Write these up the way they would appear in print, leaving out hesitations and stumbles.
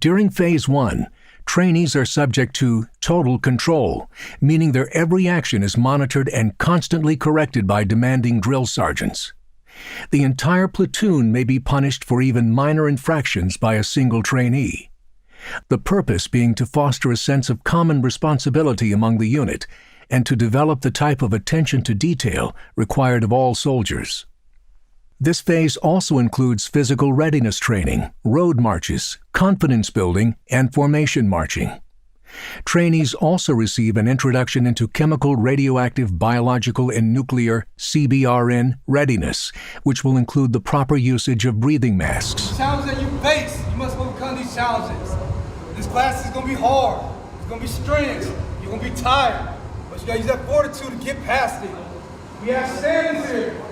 During Phase 1, trainees are subject to total control, meaning their every action is monitored and constantly corrected by demanding drill sergeants. The entire platoon may be punished for even minor infractions by a single trainee. The purpose being to foster a sense of common responsibility among the unit and to develop the type of attention to detail required of all soldiers. This phase also includes physical readiness training, road marches, confidence building, and formation marching. Trainees also receive an introduction into chemical, radioactive, biological, and nuclear CBRN readiness, which will include the proper usage of breathing masks. The challenges that you face, you must overcome these challenges. This class is going to be hard, it's going to be strenuous, you're going to be tired, but you got to use that fortitude to get past it. We have standards here.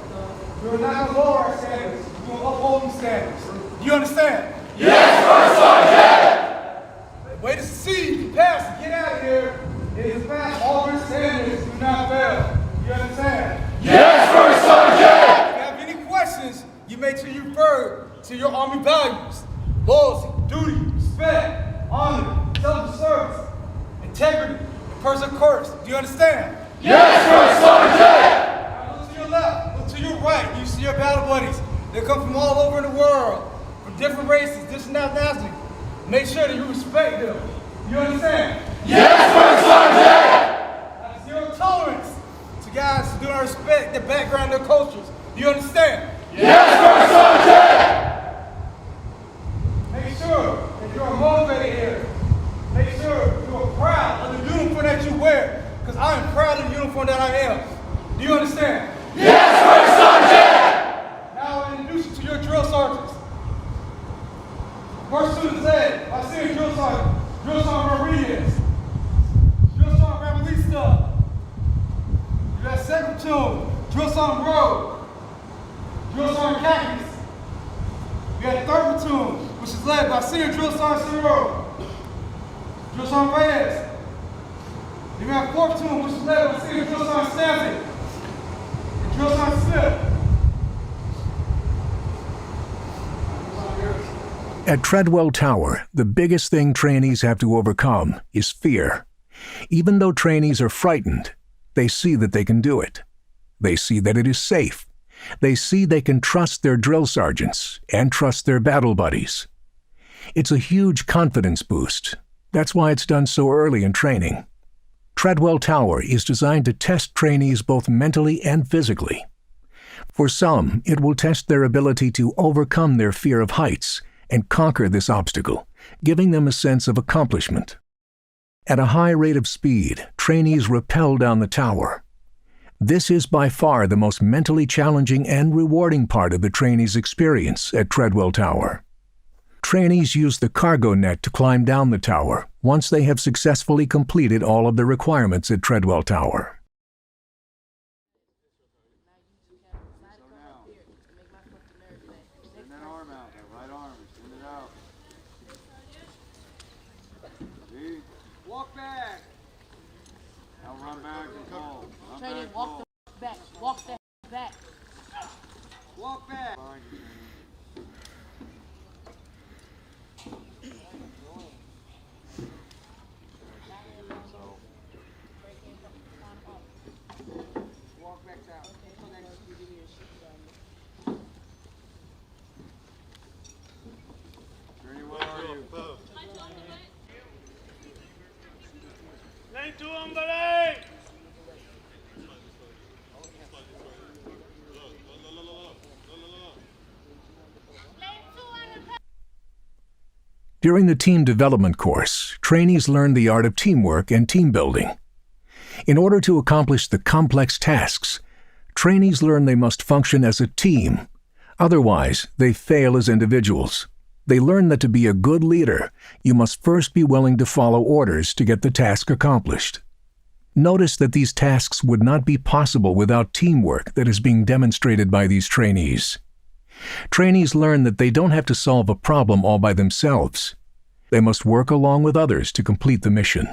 We're not going to lower our standards, we're going to uphold these standards. Do you understand? Yes, First Sergeant! The way to see, to pass, and get out of here is to pass all your standards, do not fail. You understand? Yes, First Sergeant! If you have any questions, you make sure you refer to your Army values: loyalty, duty, respect, honor, self-service, integrity, and personal courage. Do you understand? Yes, First Sergeant! Now look to your left, look to your right. You see your battle buddies. They come from all over the world, from different races, different nationalities. Make sure that you respect them. You understand? Yes, First Sergeant! Zero tolerance to guys who do not respect their background, their cultures. Do you understand? Yes, First Sergeant! Make sure that you are motivated here. Make sure you are proud of the uniform that you wear, because I am proud of the uniform that I am. Do you understand? Yes, First Sergeant! Now I introduce you to your drill sergeants. First student A, I see a drill sergeant. Drill sergeant Rodriguez. Drill sergeant Ramalista. You got second platoon, drill sergeant Rowe. Drill sergeant Cactus. We got third platoon, which is led by senior drill sergeant Ciro. Drill sergeant Reyes. You got fourth platoon, which is led by senior drill sergeant Stanley. And drill sergeant Smith. At Treadwell Tower, the biggest thing trainees have to overcome is fear. Even though trainees are frightened, they see that they can do it. They see that it is safe. They see they can trust their drill sergeants and trust their battle buddies. It's a huge confidence boost. That's why it's done so early in training. Treadwell Tower is designed to test trainees both mentally and physically. For some, it will test their ability to overcome their fear of heights and conquer this obstacle, giving them a sense of accomplishment. At a high rate of speed, trainees rappel down the tower. This is by far the most mentally challenging and rewarding part of the trainee's experience at Treadwell Tower. Trainees use the cargo net to climb down the tower once they have successfully completed all of the requirements at Treadwell Tower. Walk back. Now run back and pull. Training, walk the back. Walk the back. Walk back. Walk back down. Journey, where are you? Lane 2, hombre! During the team development course, trainees learn the art of teamwork and team building. In order to accomplish the complex tasks, trainees learn they must function as a team. Otherwise, they fail as individuals. They learn that to be a good leader, you must first be willing to follow orders to get the task accomplished. Notice that these tasks would not be possible without teamwork that is being demonstrated by these trainees. Trainees learn that they don't have to solve a problem all by themselves. They must work along with others to complete the mission.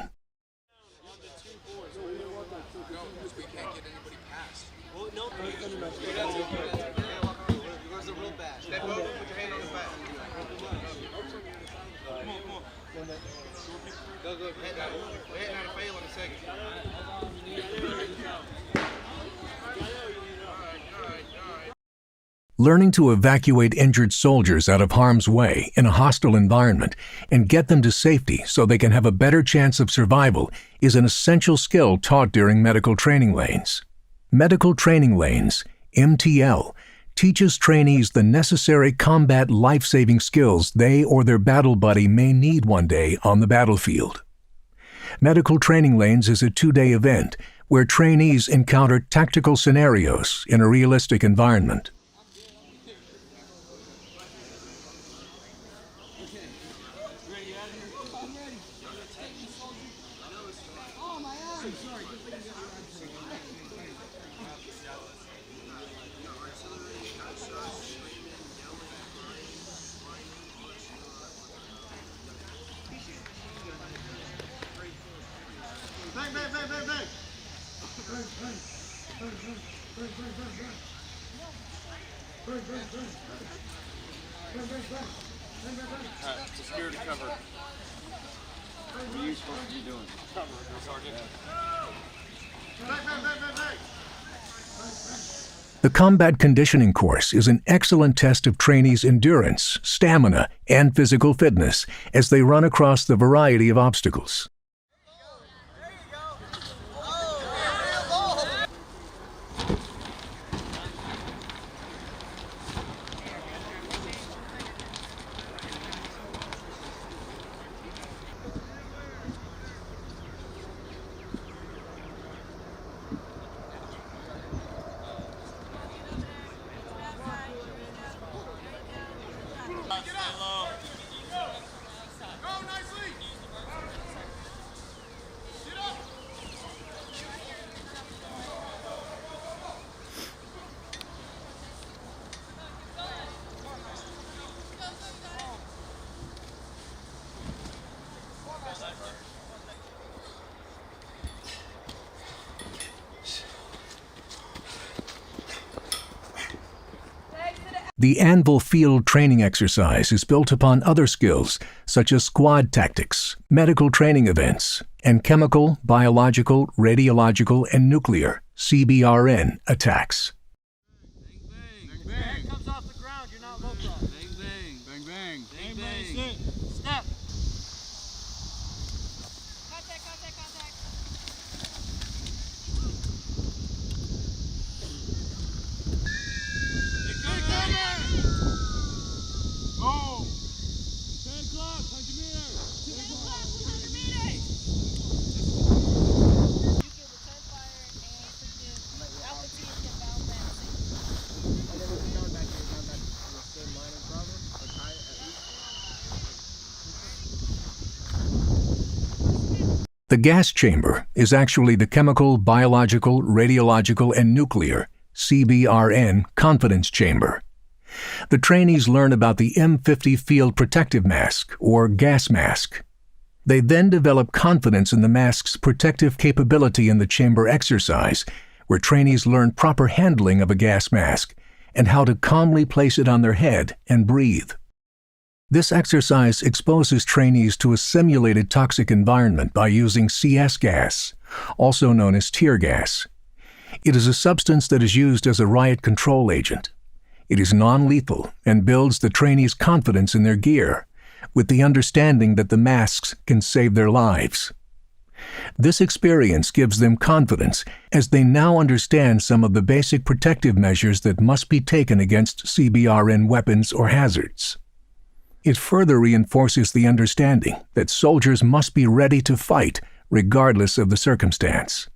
Learning to evacuate injured soldiers out of harm's way in a hostile environment and get them to safety so they can have a better chance of survival is an essential skill taught during medical training lanes. Medical Training Lanes, MTL, teaches trainees the necessary combat life-saving skills they or their battle buddy may need one day on the battlefield. Medical Training Lanes is a 2-day event where trainees encounter tactical scenarios in a realistic environment. Bang, bang, bang, bang, bang. Alright, security cover. What are you supposed to be doing? Cover, Sergeant. Bang, bang, bang, bang, bang. The combat conditioning course is an excellent test of trainees' endurance, stamina, and physical fitness as they run across the variety of obstacles. The Anvil Field training exercise is built upon other skills such as squad tactics, medical training events, and chemical, biological, radiological, and nuclear (CBRN) attacks. Bang, bang. Comes off the ground, you're not local. Bang, bang. Bang, bang. Bang, bang. Step. Contact, contact, contact. Go! 10 o'clock, 100 meters! 10 o'clock, 100 meters! You can return fire and forgive. Alpha team can bounce back. And then we can down back to the same line of Bravo, or tie at least. The gas chamber is actually the chemical, biological, radiological, and nuclear (CBRN) confidence chamber. The trainees learn about the M50 field protective mask, or gas mask. They then develop confidence in the mask's protective capability in the chamber exercise, where trainees learn proper handling of a gas mask and how to calmly place it on their head and breathe. This exercise exposes trainees to a simulated toxic environment by using CS gas, also known as tear gas. It is a substance that is used as a riot control agent. It is non-lethal and builds the trainees' confidence in their gear, with the understanding that the masks can save their lives. This experience gives them confidence as they now understand some of the basic protective measures that must be taken against CBRN weapons or hazards. It further reinforces the understanding that soldiers must be ready to fight regardless of the circumstance.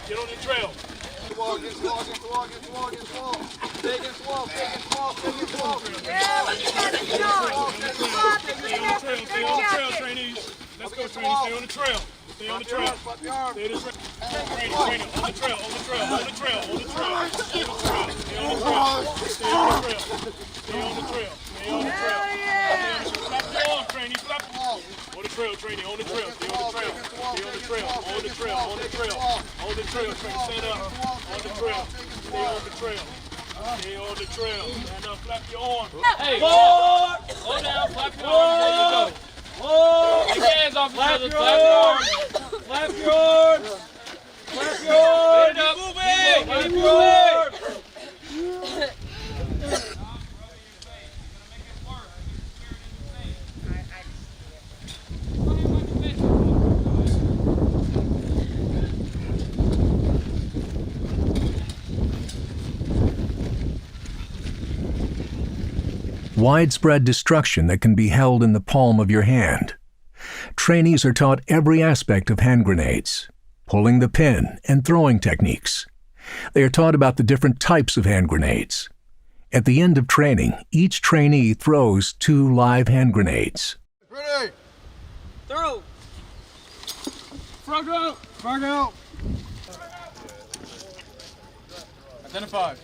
Get on the trail. Against the wall, against the wall, against the wall, against the wall. Stay against the wall, stay against the wall, stay against the wall. Stay on the trail, trainees. Let's go, trainees. Stay on the trail. Stay on the trail. Stay on the trail. Training, on the trail, on the trail, on the trail, on the trail. Stay on the trail. Stay on the trail. Stay on the trail. Stay on the trail. Stay on the trail. Slap the arm, trainees. Slap the arm. On the trail, training. On the trail. Stay on the trail. Stay on the trail. On the trail. On the trail. On the trail, training. Stand up. On the trail. Stay on the trail. Stay on the trail. Stand up, flap your arms. Hey, hold down, flap your arms. There you go. Take your hands off each other. Flap your arms. Flap your arms. Flap your arms. Keep moving. Keep moving. Widespread destruction that can be held in the palm of your hand. Trainees are taught every aspect of hand grenades, pulling the pin and throwing techniques. They are taught about the different types of hand grenades. At the end of training, each trainee throws 2 live hand grenades. Ready. Throw. Frog out. Frog out. Identify.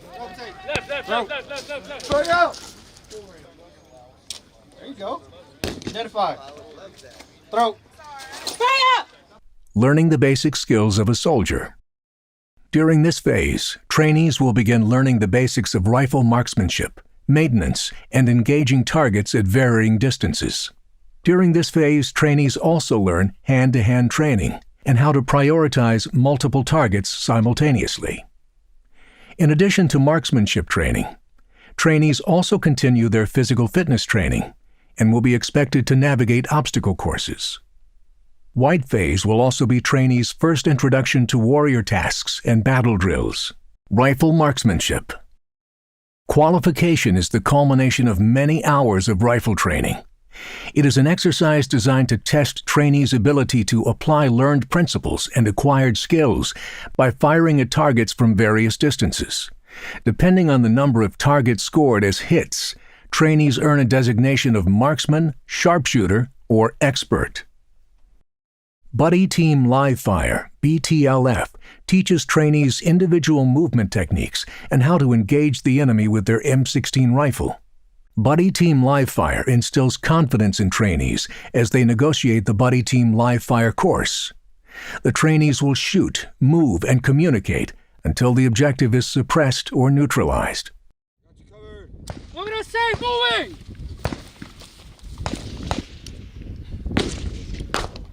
Left. Frog out. There you go. Identify. Throw. Learning the basic skills of a soldier. During this phase, trainees will begin learning the basics of rifle marksmanship, maintenance, and engaging targets at varying distances. During this phase, trainees also learn hand-to-hand training and how to prioritize multiple targets simultaneously. In addition to marksmanship training, trainees also continue their physical fitness training and will be expected to navigate obstacle courses. White phase will also be trainees' first introduction to warrior tasks and battle drills. Rifle marksmanship. Qualification is the culmination of many hours of rifle training. It is an exercise designed to test trainees' ability to apply learned principles and acquired skills by firing at targets from various distances. Depending on the number of targets scored as hits, trainees earn a designation of marksman, sharpshooter, or expert. Buddy Team Live Fire, BTLF, teaches trainees individual movement techniques and how to engage the enemy with their M16 rifle. Buddy Team Live Fire instills confidence in trainees as they negotiate the Buddy Team Live Fire course. The trainees will shoot, move, and communicate until the objective is suppressed or neutralized. What did I say? Moving!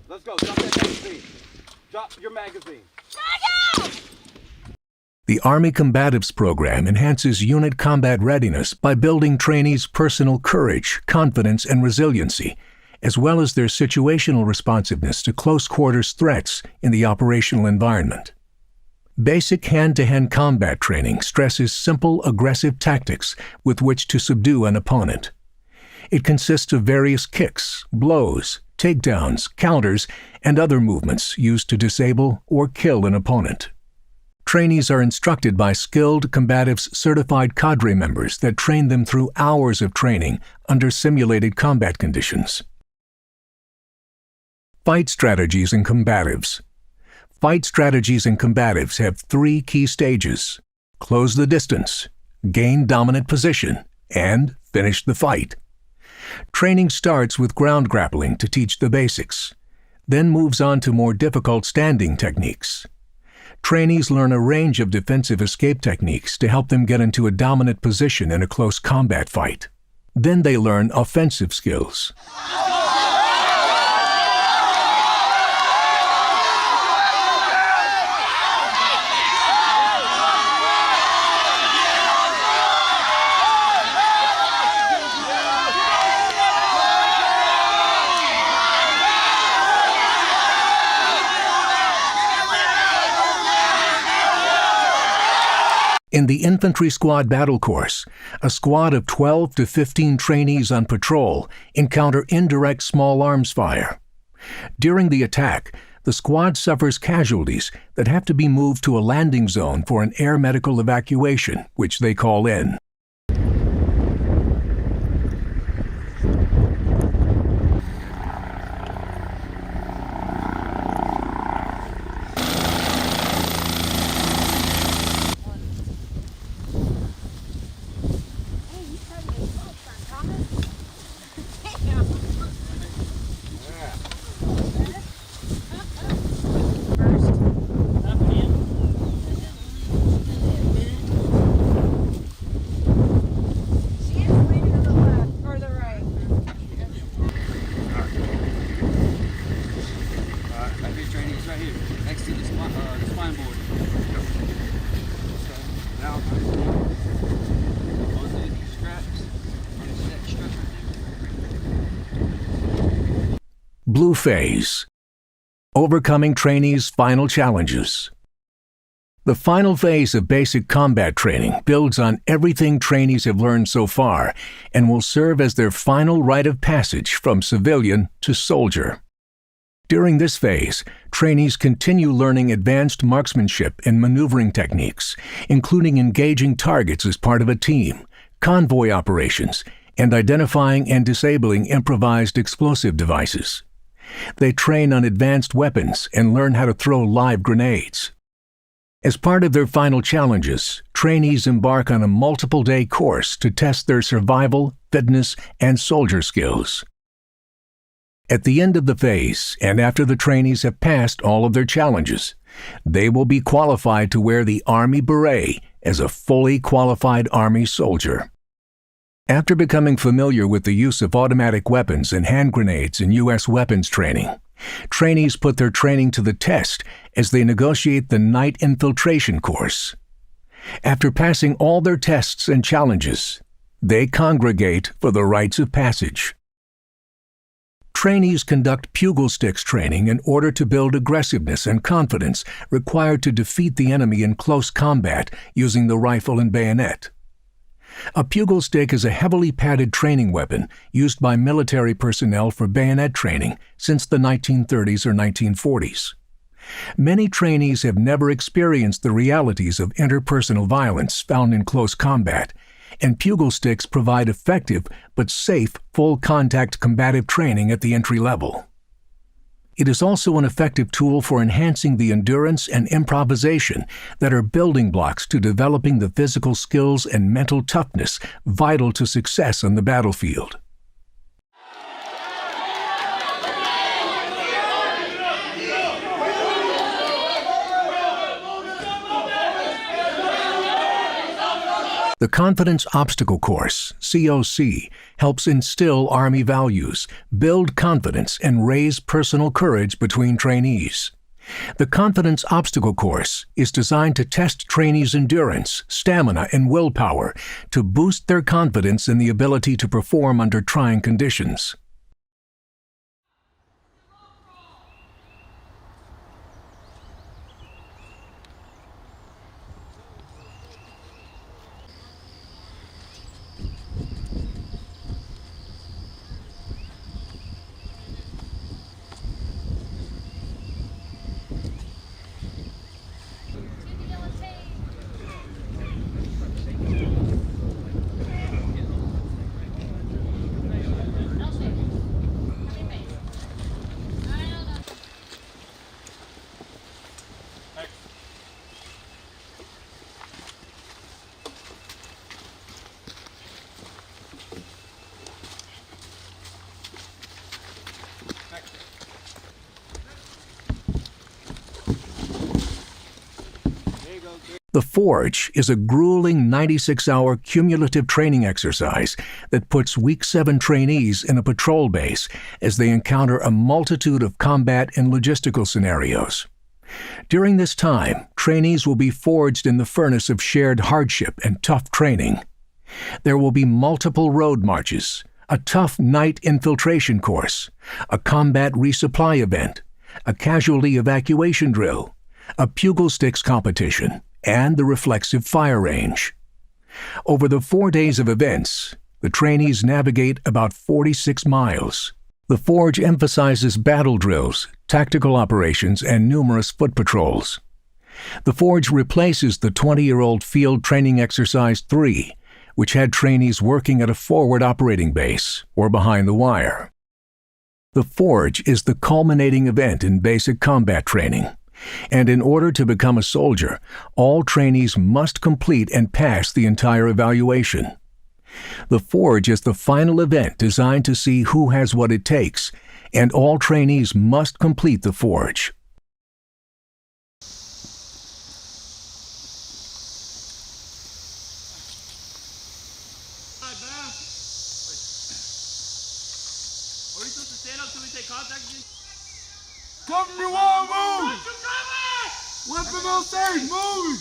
Let's go. Drop that magazine. Drop your magazine. The Army Combatives Program enhances unit combat readiness by building trainees' personal courage, confidence, and resiliency, as well as their situational responsiveness to close-quarters threats in the operational environment. Basic hand-to-hand combat training stresses simple, aggressive tactics with which to subdue an opponent. It consists of various kicks, blows, takedowns, counters, and other movements used to disable or kill an opponent. Trainees are instructed by skilled combatives certified cadre members that train them through hours of training under simulated combat conditions. Fight strategies and combatives. Fight strategies and combatives have 3 key stages: close the distance, gain dominant position, and finish the fight. Training starts with ground grappling to teach the basics, then moves on to more difficult standing techniques. Trainees learn a range of defensive escape techniques to help them get into a dominant position in a close combat fight. Then they learn offensive skills. In the Infantry Squad Battle Course, a squad of 12 to 15 trainees on patrol encounter indirect small arms fire. During the attack, the squad suffers casualties that have to be moved to a landing zone for an air medical evacuation, which they call in. Blue Phase. Overcoming trainees' final challenges. The final phase of basic combat training builds on everything trainees have learned so far and will serve as their final rite of passage from civilian to soldier. During this phase, trainees continue learning advanced marksmanship and maneuvering techniques, including engaging targets as part of a team, convoy operations, and identifying and disabling improvised explosive devices. They train on advanced weapons and learn how to throw live grenades. As part of their final challenges, trainees embark on a multiple-day course to test their survival, fitness, and soldier skills. At the end of the phase, and after the trainees have passed all of their challenges, they will be qualified to wear the Army Beret as a fully qualified Army soldier. After becoming familiar with the use of automatic weapons and hand grenades in U.S. weapons training, trainees put their training to the test as they negotiate the Night Infiltration course. After passing all their tests and challenges, they congregate for the rites of passage. Trainees conduct pugil sticks training in order to build aggressiveness and confidence required to defeat the enemy in close combat using the rifle and bayonet. A pugil stick is a heavily padded training weapon used by military personnel for bayonet training since the 1930s or 1940s. Many trainees have never experienced the realities of interpersonal violence found in close combat, and pugil sticks provide effective but safe full-contact combative training at the entry level. It is also an effective tool for enhancing the endurance and improvisation that are building blocks to developing the physical skills and mental toughness vital to success on the battlefield. The Confidence Obstacle Course, COC, helps instill Army values, build confidence, and raise personal courage between trainees. The Confidence Obstacle Course is designed to test trainees' endurance, stamina, and willpower to boost their confidence in the ability to perform under trying conditions. The Forge is a grueling 96-hour cumulative training exercise that puts Week 7 trainees in a patrol base as they encounter a multitude of combat and logistical scenarios. During this time, trainees will be forged in the furnace of shared hardship and tough training. There will be multiple road marches, a tough night infiltration course, a combat resupply event, a casualty evacuation drill, a pugil sticks competition, and the reflexive fire range. Over the 4 days of events, the trainees navigate about 46 miles. The Forge emphasizes battle drills, tactical operations, and numerous foot patrols. The Forge replaces the 20-year-old Field Training Exercise 3, which had trainees working at a forward operating base or behind the wire. The Forge is the culminating event in basic combat training, and in order to become a soldier, all trainees must complete and pass the entire evaluation. The Forge is the final event designed to see who has what it takes, and all trainees must complete the Forge. Cover me while I move! Weapon on stage, move!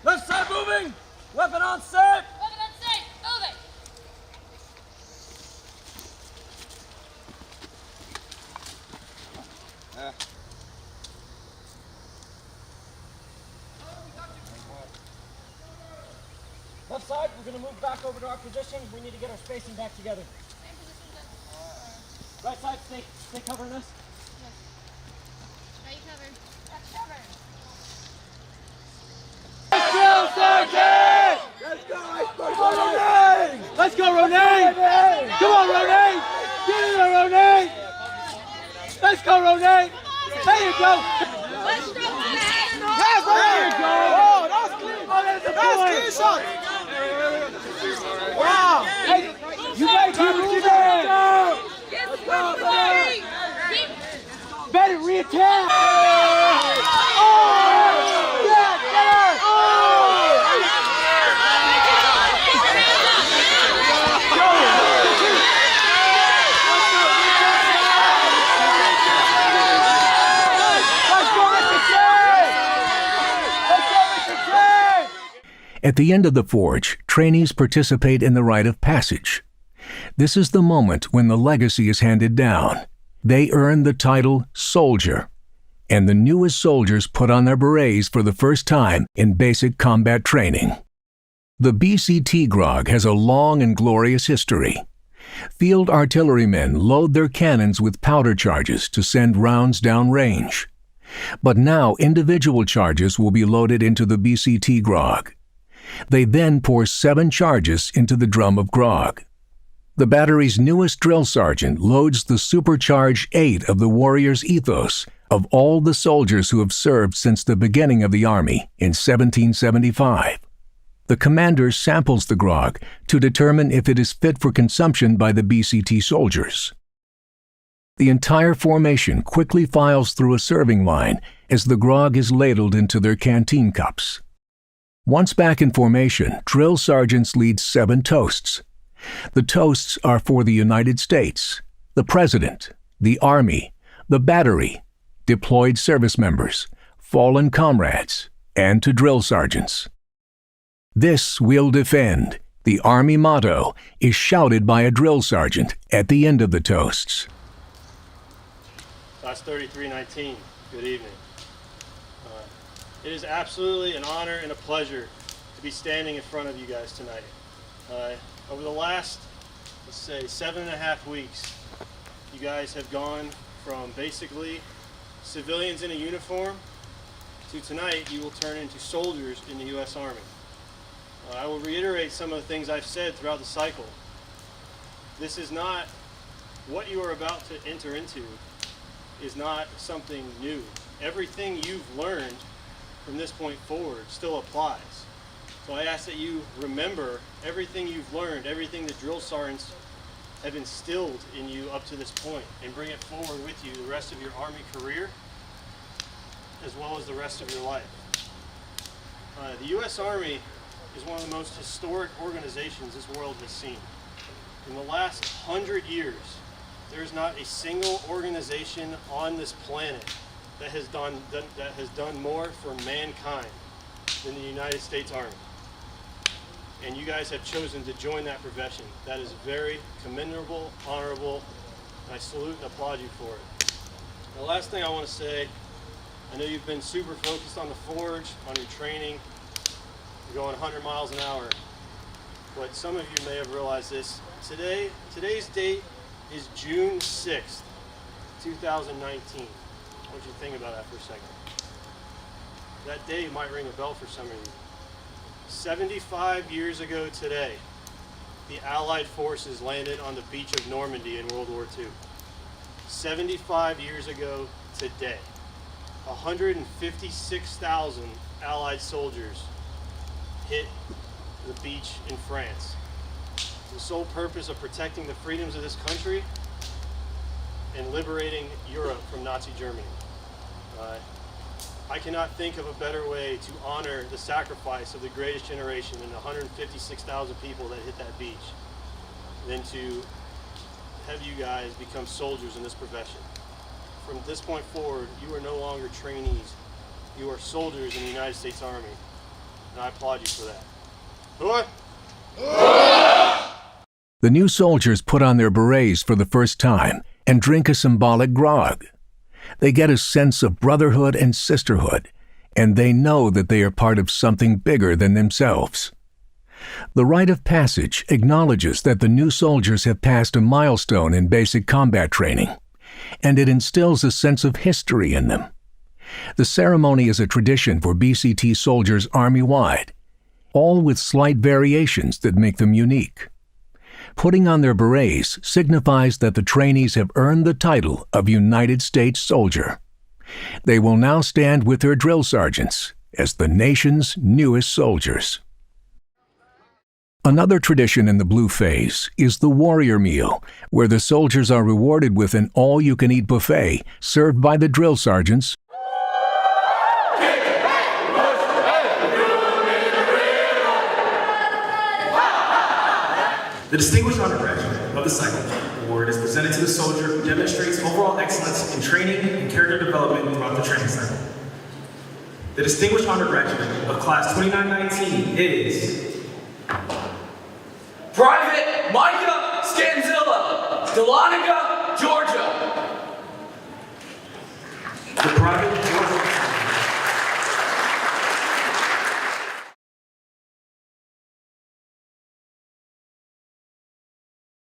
Left side moving! Weapon on set! Weapon on safe, moving! left side. We're going to move back over to our position. We need to get our spacing back together. Same position as before. Right side, stay covering us. Yes. Got you covered. Got you covered. Let's go, Ronay! Come on, Ronay! Get in there, Ronay! Let's go, Ronay! There you go! Let's go, There you go! Oh, that was clean! That's clean shot! Wow! Hey, you guys keep moving! Let's go! Better reattack! Oh! Yeah, get her! At the end of the forge, trainees participate in the rite of passage. This is the moment when the legacy is handed down. They earn the title Soldier, and the newest soldiers put on their berets for the first time in basic combat training. The BCT Grog has a long and glorious history. Field artillerymen load their cannons with powder charges to send rounds down range. But now individual charges will be loaded into the BCT Grog. They then pour 7 charges into the drum of grog. The battery's newest drill sergeant loads the supercharged 8 of the warrior's ethos of all the soldiers who have served since the beginning of the Army in 1775. The commander samples the grog to determine if it is fit for consumption by the BCT soldiers. The entire formation quickly files through a serving line as the grog is ladled into their canteen cups. Once back in formation, drill sergeants lead 7 toasts. The toasts are for the United States, the President, the Army, the battery, deployed service members, fallen comrades, and to drill sergeants. "This we'll defend," the Army motto, is shouted by a drill sergeant at the end of the toasts. Class 3319, good evening. It is absolutely an honor and a pleasure to be standing in front of you guys tonight. Over the last, let's say, 7.5 weeks, you guys have gone from basically civilians in a uniform to tonight you will turn into soldiers in the U.S. Army. I will reiterate some of the things I've said throughout the cycle. This is not, what you are about to enter into is not something new. Everything you've learned from this point forward still applies. So I ask that you remember everything you've learned, everything the drill sergeants have instilled in you up to this point, and bring it forward with you the rest of your Army career, as well as the rest of your life. The U.S. Army is one of the most historic organizations this world has seen. In the last 100 years, there's not a single organization on this planet that has done more for mankind than the United States Army. And you guys have chosen to join that profession. That is very commendable, honorable, and I salute and applaud you for it. The last thing I want to say, I know you've been super focused on the forge, on your training, you're going 100 miles an hour, but some of you may have realized this. Today's date is June 6th, 2019. I want you to think about that for a second. That day might ring a bell for some of you. 75 years ago today, the Allied forces landed on the beach of Normandy in World War II. 75 years ago today, 156,000 Allied soldiers hit the beach in France. The sole purpose of protecting the freedoms of this country and liberating Europe from Nazi Germany. I cannot think of a better way to honor the sacrifice of the greatest generation than the 156,000 people that hit that beach than to have you guys become soldiers in this profession. From this point forward, you are no longer trainees. You are soldiers in the United States Army, and I applaud you for that. The new soldiers put on their berets for the first time and drink a symbolic grog. They get a sense of brotherhood and sisterhood, and they know that they are part of something bigger than themselves. The rite of passage acknowledges that the new soldiers have passed a milestone in basic combat training, and it instills a sense of history in them. The ceremony is a tradition for BCT soldiers Army-wide, all with slight variations that make them unique. Putting on their berets signifies that the trainees have earned the title of United States Soldier. They will now stand with their drill sergeants as the nation's newest soldiers. Another tradition in the Blue Phase is the Warrior Meal, where the soldiers are rewarded with an all-you-can-eat buffet served by the drill sergeants. The Distinguished Honor Graduate of the Cycle Award is presented to the soldier who demonstrates overall excellence in training and character development throughout the training cycle. The Distinguished Honor Graduate of Class 2919 is Private Micah Scanzilla, Dahlonega, Georgia. the Private